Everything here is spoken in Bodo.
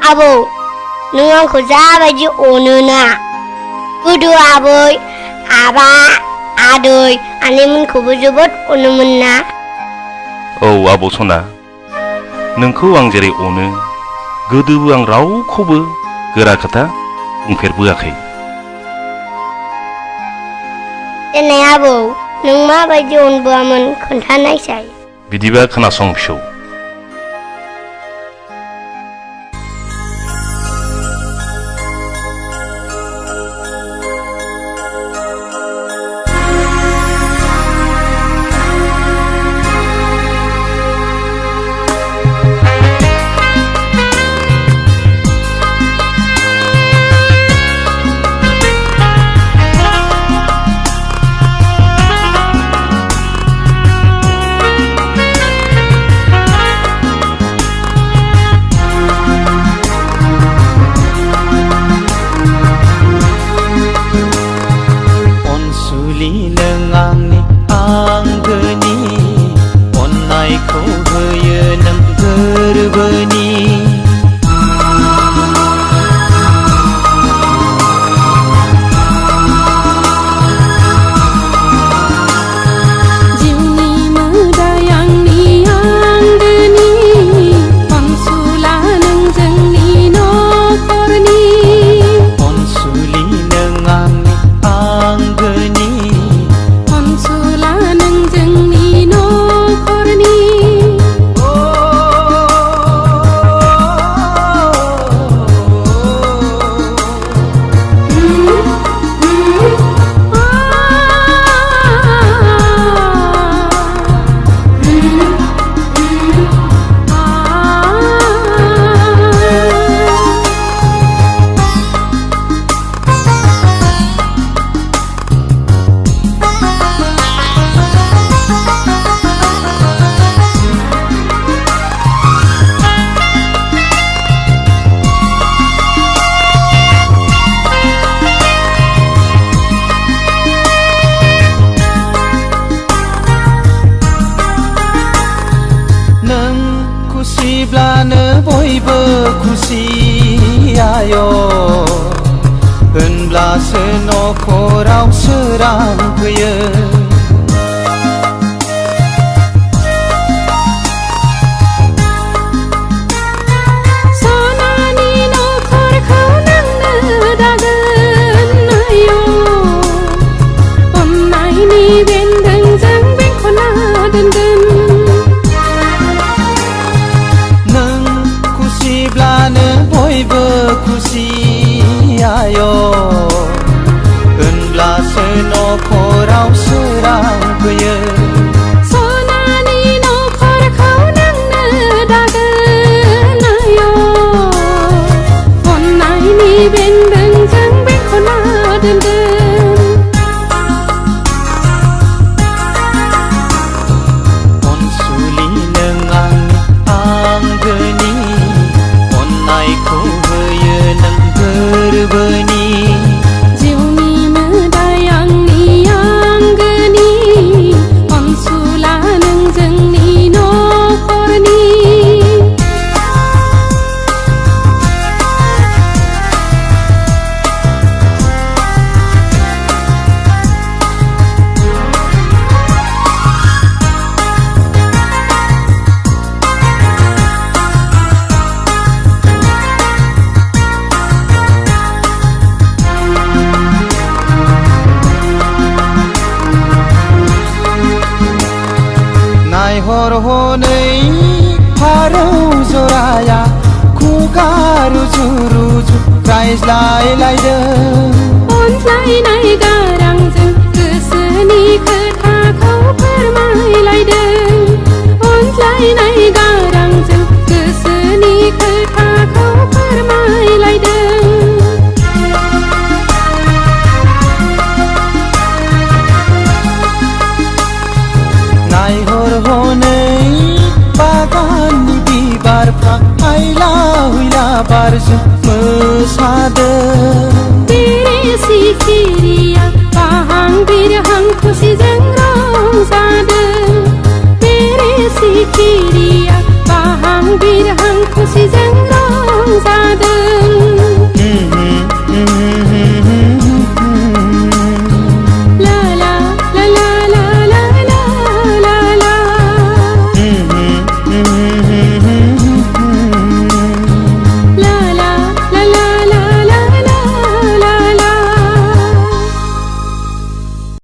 आबौ नों आंखौ जाबायदि अनोना गोदो आबै आबा आदै आनैमोनखौबो जोबोद अनोमोन ना। औ आबौ सना नोंखौ आं जेरै अनो गोदोबो आं रावखौबो गोरा खोथा बुंफेरबोआखै। देनाय आबौ नों माबायदि अनबोआमोन खोन्थानायसाय। बिदिबा खोनासं फिसौ। खुसिब्लानो बयबो खुसि आय' होनब्लासो नखराव सोरां फैयो। सनानि नखरखौ नोंनो दागोन आय' अननायनि बेन्दोंजों बेंखनना दोनगोन। खुसिब्लानो बयबो खुसि आय' होनब्लासो नखराव सोरां फैयो। सनानि नखरखौ नोंनो दागोन आय' अननायनि बेन्दोंजों बेंखनना दोनगोन। अनसुलि नों आंनि आंगोनि अननायखौ होयो नों गोरबोनि। जिउनि मोदाय आंनि आंगोनि अनसुला नों जोंनि नखरनि। नायहर हनै फारौ जराया खुगा रुजु रुजु रायज्लायलायदों। अनज्लायनाय गारांजों गोसोनि खोथाखौ फोरमायलायदों। अनज्लायनाय गारांजों गोसोनि खोथाखौ फोरमायलायदों। नायहर हनै बागाननि बिबारफ्रा हायला हुइला बारजों मोसादों।